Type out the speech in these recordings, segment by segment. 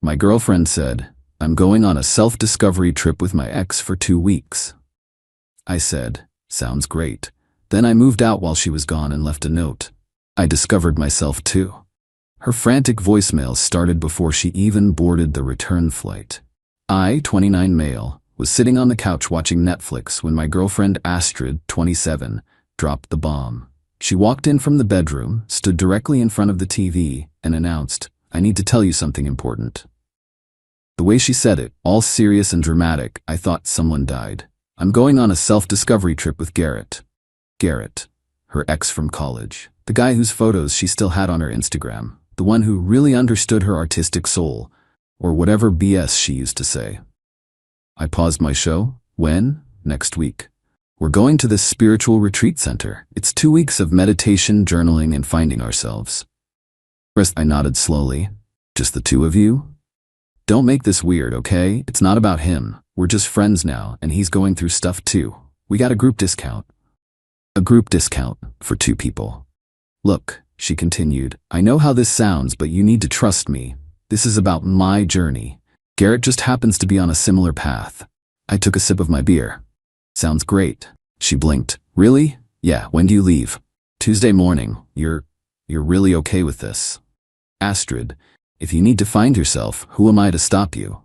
My girlfriend said, "I'm going on a self-discovery trip with my ex for 2 weeks." I said, "Sounds great." Then I moved out while she was gone and left a note. I discovered myself too. Her frantic voicemails started before she even boarded the return flight. I, 29 male, was sitting on the couch watching Netflix when my girlfriend Astrid, 27, dropped the bomb. She walked in from the bedroom, stood directly in front of the TV, and announced, "I need to tell you something important." The way she said it, all serious and dramatic, I thought someone died. "I'm going on a self-discovery trip with Garrett." Garrett, her ex from college, the guy whose photos she still had on her Instagram, the one who really understood her artistic soul, or whatever BS she used to say. I paused my show. "When?" "Next week. We're going to this spiritual retreat center. It's 2 weeks of meditation, journaling, and finding ourselves." I nodded slowly. "Just the two of you?" "Don't make this weird, okay? It's not about him. We're just friends now, and he's going through stuff too. We got a group discount." "A group discount for 2 people. Look," she continued, "I know how this sounds, but you need to trust me. This is about my journey. Garrett just happens to be on a similar path." I took a sip of my beer. "Sounds great." She blinked. "Really? Yeah, when do you leave?" "Tuesday morning. You're really okay with this?" "Astrid, if you need to find yourself, who am I to stop you?"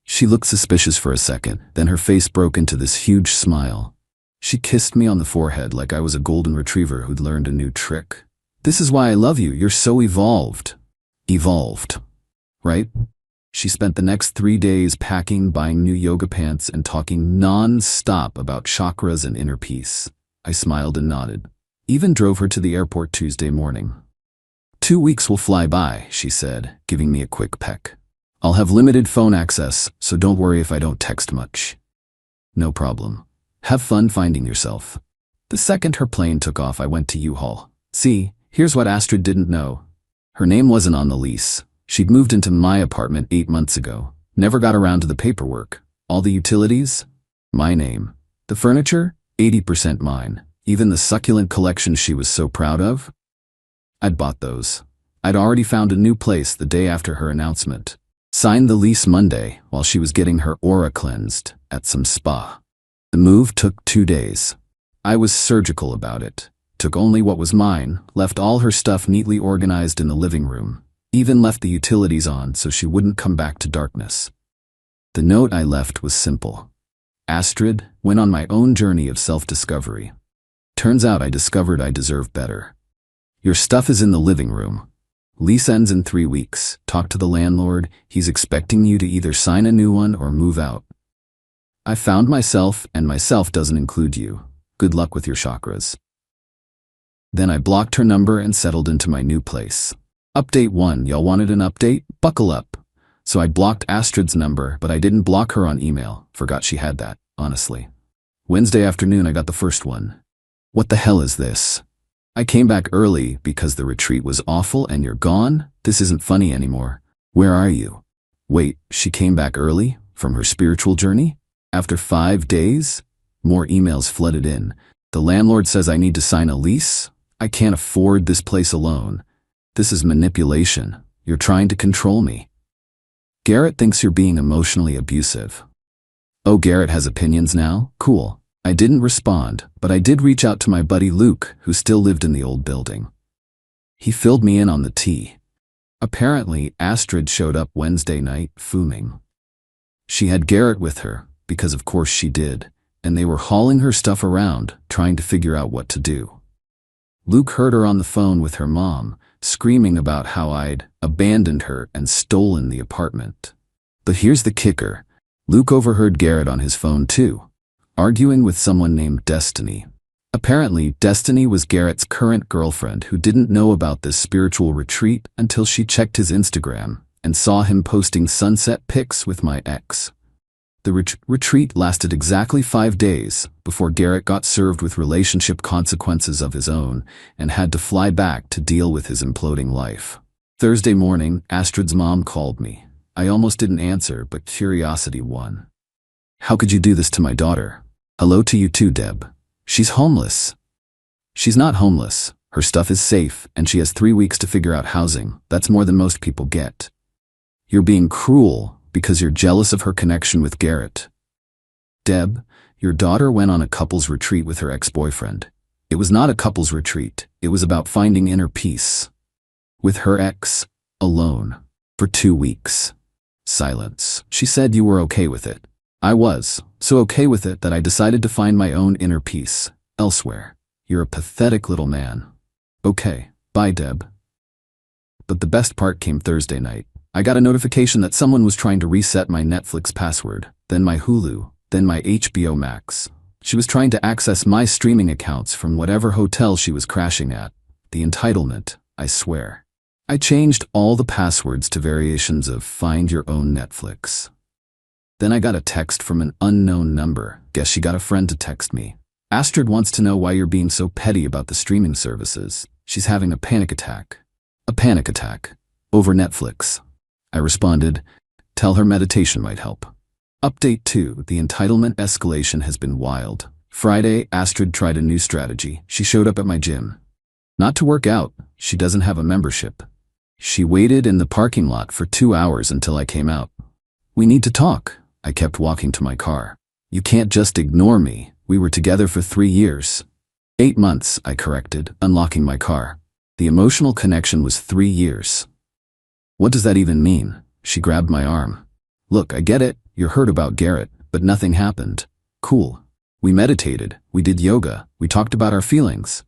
She looked suspicious for a second, then her face broke into this huge smile. She kissed me on the forehead like I was a golden retriever who'd learned a new trick. "This is why I love you. You're so evolved." Evolved, right? She spent the next 3 days packing, buying new yoga pants, and talking non-stop about chakras and inner peace. I smiled and nodded. Even drove her to the airport Tuesday morning. 2 weeks will fly by, she said, giving me a quick peck. "I'll have limited phone access, so don't worry if I don't text much." "No problem. Have fun finding yourself." The second her plane took off, I went to U-Haul. See, here's what Astrid didn't know. Her name wasn't on the lease. She'd moved into my apartment 8 months ago. Never got around to the paperwork. All the utilities? My name. The furniture? 80% mine. Even the succulent collection she was so proud of? I'd bought those. I'd already found a new place the day after her announcement. Signed the lease Monday while she was getting her aura cleansed at some spa. The move took 2 days. I was surgical about it. Took only what was mine, left all her stuff neatly organized in the living room. Even left the utilities on so she wouldn't come back to darkness. The note I left was simple. Astrid, went on my own journey of self-discovery. Turns out I discovered I deserve better. Your stuff is in the living room. Lease ends in 3 weeks. Talk to the landlord. He's expecting you to either sign a new one or move out. I found myself, and myself doesn't include you. Good luck with your chakras. Then I blocked her number and settled into my new place. Update 1, y'all wanted an update? Buckle up. So I blocked Astrid's number, but I didn't block her on email. Forgot she had that, honestly. Wednesday afternoon I got the first one. What the hell is this? I came back early because the retreat was awful and you're gone? This isn't funny anymore. Where are you? Wait, she came back early? From her spiritual journey? After 5 days? More emails flooded in. The landlord says I need to sign a lease? I can't afford this place alone. This is manipulation. You're trying to control me. Garrett thinks you're being emotionally abusive. Oh, Garrett has opinions now? Cool. I didn't respond, but I did reach out to my buddy Luke, who still lived in the old building. He filled me in on the tea. Apparently, Astrid showed up Wednesday night, fuming. She had Garrett with her, because of course she did, and they were hauling her stuff around, trying to figure out what to do. Luke heard her on the phone with her mom, screaming about how I'd abandoned her and stolen the apartment. But here's the kicker. Luke overheard Garrett on his phone too, arguing with someone named Destiny. Apparently, Destiny was Garrett's current girlfriend who didn't know about this spiritual retreat until she checked his Instagram and saw him posting sunset pics with my ex. The retreat lasted exactly 5 days before Garrett got served with relationship consequences of his own and had to fly back to deal with his imploding life. Thursday morning, Astrid's mom called me. I almost didn't answer, but curiosity won. "How could you do this to my daughter?" "Hello to you too, Deb. She's homeless." "She's not homeless. Her stuff is safe, and she has 3 weeks to figure out housing. That's more than most people get." You're being cruel because you're jealous of her connection with Garrett. Deb, your daughter went on a couples retreat with her ex-boyfriend. It was not a couples retreat. It was about finding inner peace. With her ex, alone, for 2 weeks. Silence. She said you were okay with it. I was, so okay with it that I decided to find my own inner peace, elsewhere. You're a pathetic little man. Okay, bye Deb. But the best part came Thursday night. I got a notification that someone was trying to reset my Netflix password, then my Hulu, then my HBO Max. She was trying to access my streaming accounts from whatever hotel she was crashing at. The entitlement, I swear. I changed all the passwords to variations of Find Your Own Netflix. Then I got a text from an unknown number. Guess she got a friend to text me. Astrid wants to know why you're being so petty about the streaming services. She's having a panic attack. A panic attack. Over Netflix. I responded, tell her meditation might help. Update 2. The entitlement escalation has been wild. Friday, Astrid tried a new strategy. She showed up at my gym. Not to work out. She doesn't have a membership. She waited in the parking lot for 2 hours until I came out. We need to talk. I kept walking to my car. You can't just ignore me. We were together for 3 years. 8 months, I corrected, unlocking my car. The emotional connection was 3 years. What does that even mean? She grabbed my arm. Look, I get it. You're hurt about Garrett, but nothing happened. Cool. We meditated. We did yoga. We talked about our feelings.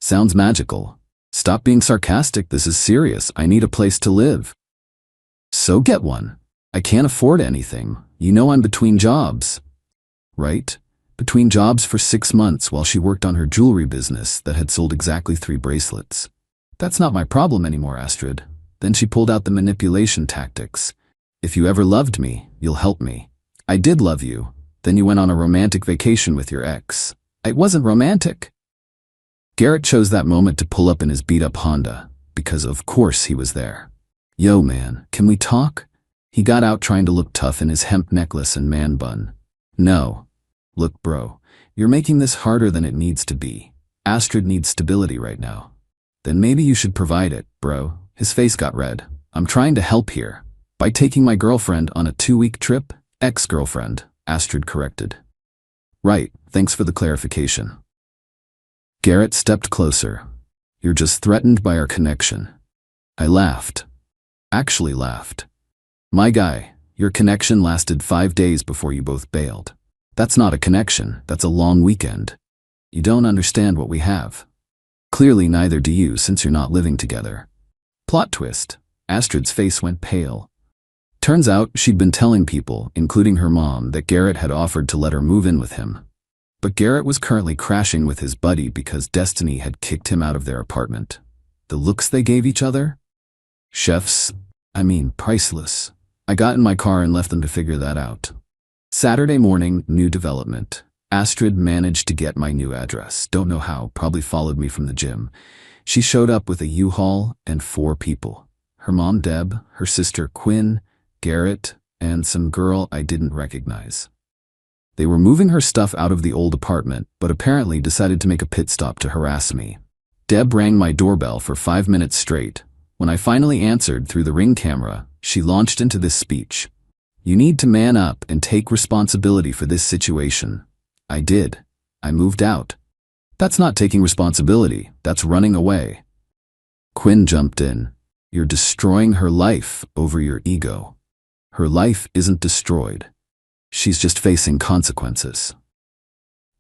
Sounds magical. Stop being sarcastic. This is serious. I need a place to live. So get one. I can't afford anything. You know I'm between jobs. Right? Between jobs for 6 months while she worked on her jewelry business that had sold exactly 3 bracelets. That's not my problem anymore, Astrid. Then she pulled out the manipulation tactics. If you ever loved me, you'll help me. I did love you. Then you went on a romantic vacation with your ex. It wasn't romantic. Garrett chose that moment to pull up in his beat-up Honda, because of course he was there. Yo man, can we talk? He got out trying to look tough in his hemp necklace and man bun. No. Look bro, you're making this harder than it needs to be. Astrid needs stability right now. Then maybe you should provide it, bro. His face got red. I'm trying to help here. By taking my girlfriend on a 2-week trip? Ex-girlfriend, Astrid corrected. Right, thanks for the clarification. Garrett stepped closer. You're just threatened by our connection. I laughed. Actually laughed. My guy, your connection lasted 5 days before you both bailed. That's not a connection, that's a long weekend. You don't understand what we have. Clearly neither do you since you're not living together. Plot twist. Astrid's face went pale. Turns out she'd been telling people, including her mom, that Garrett had offered to let her move in with him. But Garrett was currently crashing with his buddy because Destiny had kicked him out of their apartment. The looks they gave each other? Priceless. I got in my car and left them to figure that out. Saturday morning, new development. Astrid managed to get my new address. Don't know how, probably followed me from the gym. She showed up with a U-Haul and 4 people. Her mom Deb, her sister Quinn, Garrett, and some girl I didn't recognize. They were moving her stuff out of the old apartment, but apparently decided to make a pit stop to harass me. Deb rang my doorbell for 5 minutes straight. When I finally answered through the Ring camera, she launched into this speech. You need to man up and take responsibility for this situation. I did. I moved out. That's not taking responsibility, that's running away. Quinn jumped in. You're destroying her life over your ego. Her life isn't destroyed. She's just facing consequences.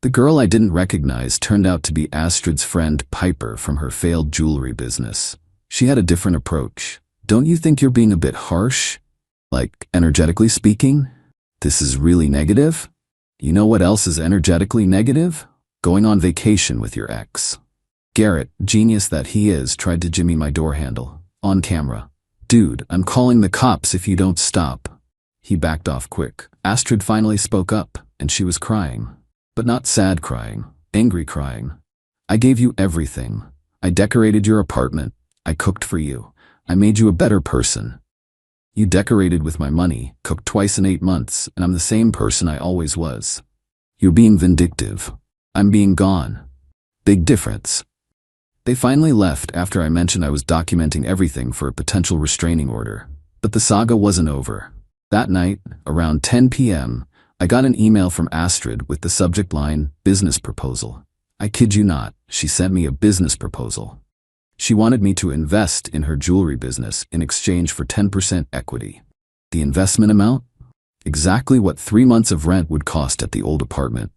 The girl I didn't recognize turned out to be Astrid's friend Piper from her failed jewelry business. She had a different approach. Don't you think you're being a bit harsh? Like, energetically speaking? This is really negative? You know what else is energetically negative? Going on vacation with your ex. Garrett, genius that he is, tried to jimmy my door handle. On camera. Dude, I'm calling the cops if you don't stop. He backed off quick. Astrid finally spoke up, and she was crying. But not sad crying, angry crying. I gave you everything. I decorated your apartment. I cooked for you. I made you a better person. You decorated with my money, cooked twice in 8 months, and I'm the same person I always was. You're being vindictive. I'm being gone. Big difference. They finally left after I mentioned I was documenting everything for a potential restraining order. But the saga wasn't over. That night, around 10 p.m., I got an email from Astrid with the subject line, business proposal. I kid you not, she sent me a business proposal. She wanted me to invest in her jewelry business in exchange for 10% equity. The investment amount? Exactly what 3 months of rent would cost at the old apartment.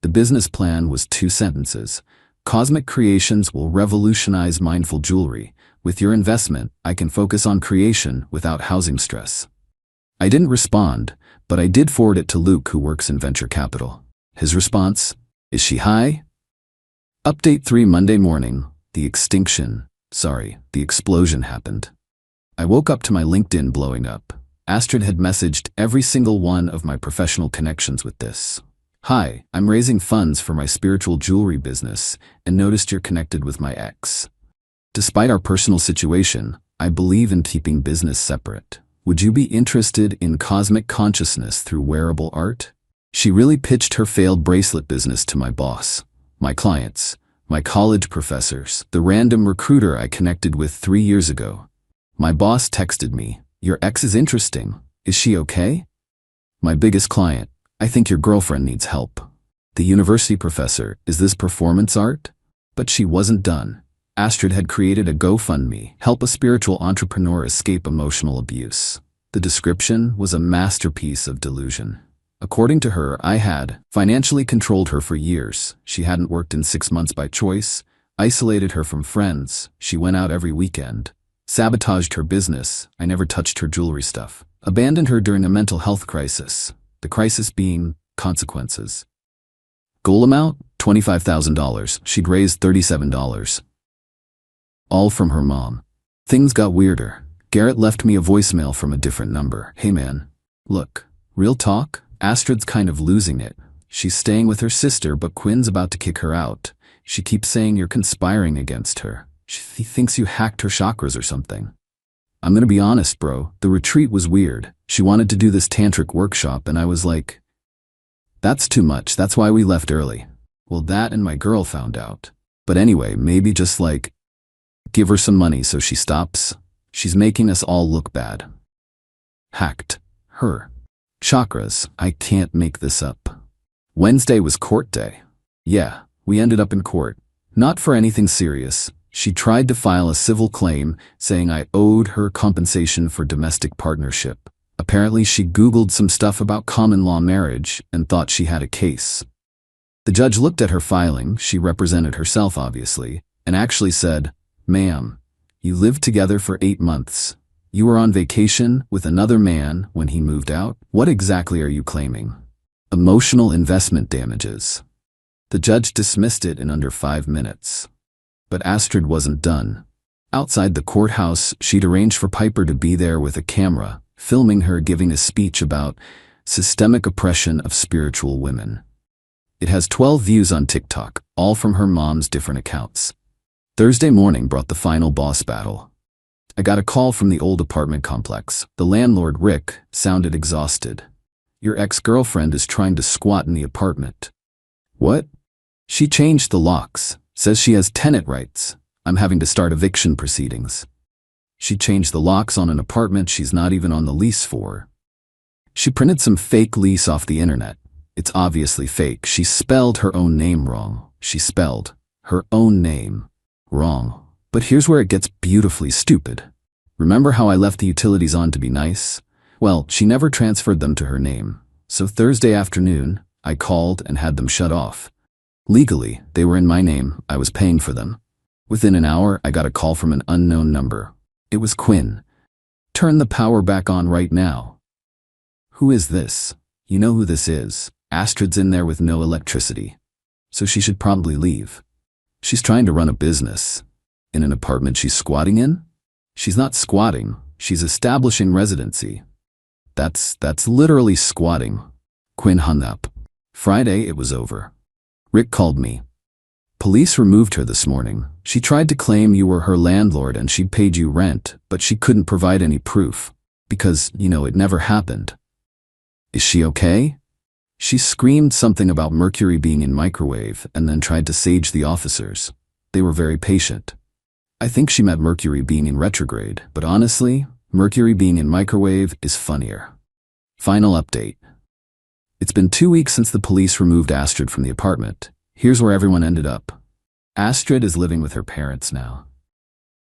The business plan was 2 sentences. Cosmic Creations will revolutionize mindful jewelry. With your investment, I can focus on creation without housing stress. I didn't respond, but I did forward it to Luke, who works in venture capital. His response, is she high? Update 3 Monday morning. The explosion happened. I woke up to my LinkedIn blowing up. Astrid had messaged every single one of my professional connections with this. Hi, I'm raising funds for my spiritual jewelry business and noticed you're connected with my ex. Despite our personal situation, I believe in keeping business separate. Would you be interested in cosmic consciousness through wearable art? She really pitched her failed bracelet business to my boss, my clients, my college professors, the random recruiter I connected with 3 years ago. My boss texted me, your ex is interesting. Is she okay? My biggest client, I think your girlfriend needs help. The university professor, is this performance art? But she wasn't done. Astrid had created a GoFundMe, help a spiritual entrepreneur escape emotional abuse. The description was a masterpiece of delusion. According to her, I had financially controlled her for years. She hadn't worked in 6 months by choice, isolated her from friends, she went out every weekend, sabotaged her business, I never touched her jewelry stuff, abandoned her during a mental health crisis, the crisis being consequences. Goal amount, $25,000. She'd raised $37. All from her mom. Things got weirder. Garrett left me a voicemail from a different number. Hey man, look, real talk? Astrid's kind of losing it. She's staying with her sister, but Quinn's about to kick her out. She keeps saying you're conspiring against her. She thinks you hacked her chakras or something. I'm gonna be honest, bro. The retreat was weird. She wanted to do this tantric workshop, and I was like, that's too much. That's why we left early. Well, that and my girl found out. But anyway, maybe just like, give her some money so she stops. She's making us all look bad. Hacked her chakras. I can't make this up. Wednesday was court day. Yeah, we ended up in court. Not for anything serious. She tried to file a civil claim saying I owed her compensation for domestic partnership. Apparently she Googled some stuff about common law marriage and thought she had a case. The judge looked at her filing, she represented herself obviously, and actually said, ma'am, you lived together for 8 months. You were on vacation with another man when he moved out. What exactly are you claiming? Emotional investment damages. The judge dismissed it in under 5 minutes. But Astrid wasn't done. Outside the courthouse, she'd arranged for Piper to be there with a camera, filming her giving a speech about systemic oppression of spiritual women. It has 12 views on TikTok, all from her mom's different accounts. Thursday morning brought the final boss battle. I got a call from the old apartment complex. The landlord, Rick, sounded exhausted. Your ex-girlfriend is trying to squat in the apartment. What? She changed the locks. Says she has tenant rights. I'm having to start eviction proceedings. She changed the locks on an apartment she's not even on the lease for. She printed some fake lease off the internet. It's obviously fake. She spelled her own name wrong. She spelled her own name wrong. But here's where it gets beautifully stupid. Remember how I left the utilities on to be nice? Well, she never transferred them to her name. So Thursday afternoon, I called and had them shut off. Legally, they were in my name. I was paying for them. Within an hour, I got a call from an unknown number. It was Quinn. Turn the power back on right now. Who is this? You know who this is. Astrid's in there with no electricity. So she should probably leave. She's trying to run a business. In an apartment she's squatting in? She's not squatting. She's establishing residency. That's literally squatting. Quinn hung up. Friday, it was over. Rick called me. Police removed her this morning. She tried to claim you were her landlord and she'd paid you rent, but she couldn't provide any proof. Because, it never happened. Is she okay? She screamed something about Mercury being in microwave and then tried to sage the officers. They were very patient. I think she meant Mercury being in retrograde, but honestly, Mercury being in microwave is funnier. Final update. It's been 2 weeks since the police removed Astrid from the apartment. Here's where everyone ended up. Astrid is living with her parents now.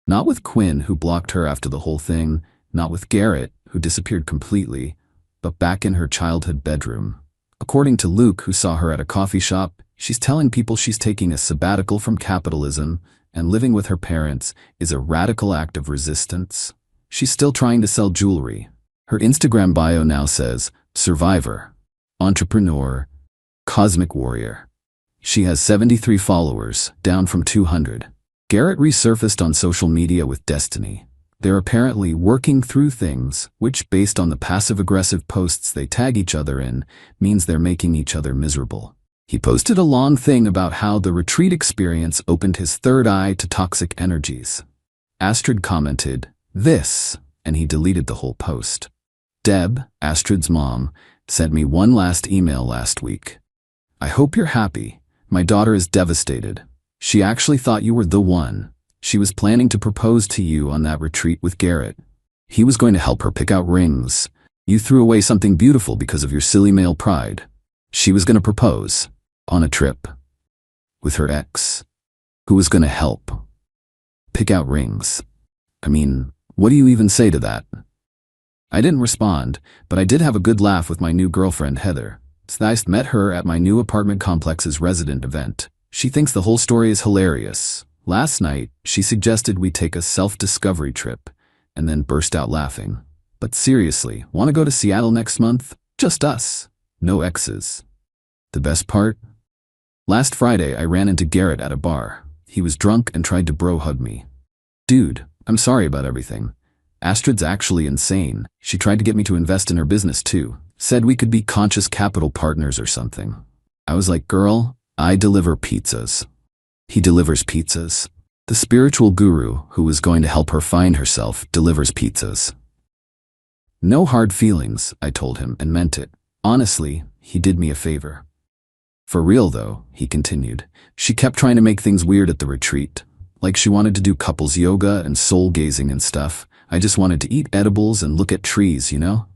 Not with Quinn, who blocked her after the whole thing, not with Garrett, who disappeared completely, but back in her childhood bedroom. According to Luke, who saw her at a coffee shop, she's telling people she's taking a sabbatical from capitalism, and living with her parents is a radical act of resistance. She's still trying to sell jewelry. Her Instagram bio now says, survivor, entrepreneur, cosmic warrior. She has 73 followers, down from 200. Garrett resurfaced on social media with Destiny. They're apparently working through things, which, based on the passive-aggressive posts they tag each other in, means they're making each other miserable. He posted a long thing about how the retreat experience opened his third eye to toxic energies. Astrid commented, "This," and he deleted the whole post. Deb, Astrid's mom, sent me one last email last week. "I hope you're happy. My daughter is devastated. She actually thought you were the one. She was planning to propose to you on that retreat with Garrett. He was going to help her pick out rings. You threw away something beautiful because of your silly male pride. She was going to propose on a trip with her ex, who was going to help pick out rings. I mean, what do you even say to that?" I didn't respond, but I did have a good laugh with my new girlfriend, Heather. I met her at my new apartment complex's resident event. She thinks the whole story is hilarious. Last night, she suggested we take a self-discovery trip, and then burst out laughing. "But seriously, want to go to Seattle next month? Just us. No exes." The best part? Last Friday, I ran into Garrett at a bar. He was drunk and tried to bro-hug me. "Dude, I'm sorry about everything. Astrid's actually insane. She tried to get me to invest in her business too. Said we could be conscious capital partners or something." I was like, "Girl, I deliver pizzas." He delivers pizzas. The spiritual guru, who was going to help her find herself, delivers pizzas. "No hard feelings," I told him, and meant it. Honestly, he did me a favor. "For real though," he continued, "she kept trying to make things weird at the retreat. Like she wanted to do couples yoga and soul gazing and stuff. I just wanted to eat edibles and look at trees, you know?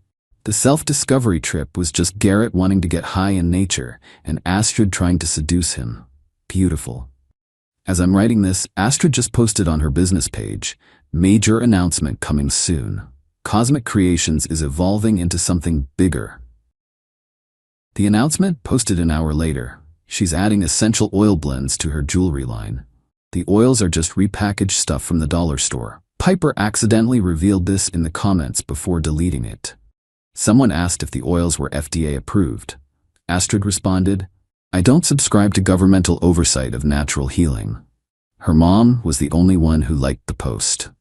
The self-discovery trip was just Garrett wanting to get high in nature and Astrid trying to seduce him. Beautiful." As I'm writing this, Astrid just posted on her business page, "Major announcement coming soon. Cosmic Creations is evolving into something bigger." The announcement, posted an hour later. She's adding essential oil blends to her jewelry line. The oils are just repackaged stuff from the dollar store. Piper accidentally revealed this in the comments before deleting it. Someone asked if the oils were FDA approved. Astrid responded, "I don't subscribe to governmental oversight of natural healing." Her mom was the only one who liked the post.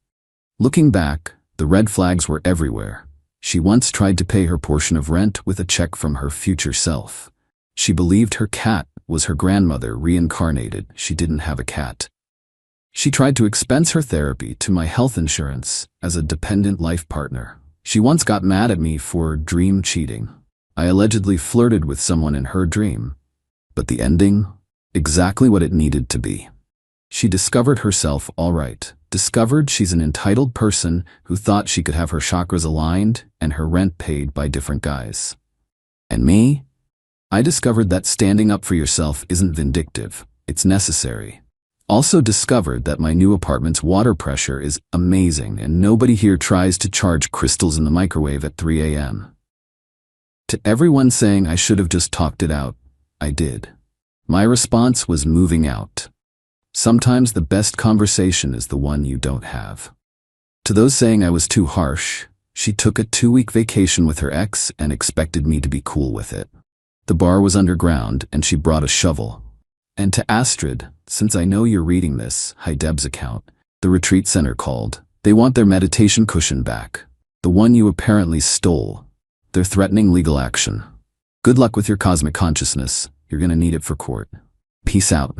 Looking back, the red flags were everywhere. She once tried to pay her portion of rent with a check from her future self. She believed her cat was her grandmother reincarnated. She didn't have a cat. She tried to expense her therapy to my health insurance as a dependent life partner. She once got mad at me for dream cheating. I allegedly flirted with someone in her dream. But the ending? Exactly what it needed to be. She discovered herself all right. Discovered she's an entitled person who thought she could have her chakras aligned and her rent paid by different guys. And me? I discovered that standing up for yourself isn't vindictive. It's necessary. Also discovered that my new apartment's water pressure is amazing and nobody here tries to charge crystals in the microwave at 3 a.m. To everyone saying I should have just talked it out, I did. My response was moving out. Sometimes the best conversation is the one you don't have. To those saying I was too harsh, she took a 2-week vacation with her ex and expected me to be cool with it. The bar was underground and she brought a shovel. And to Astrid, since I know you're reading this, hi Deb's account, the retreat center called. They want their meditation cushion back. The one you apparently stole. They're threatening legal action. Good luck with your cosmic consciousness. You're gonna need it for court. Peace out.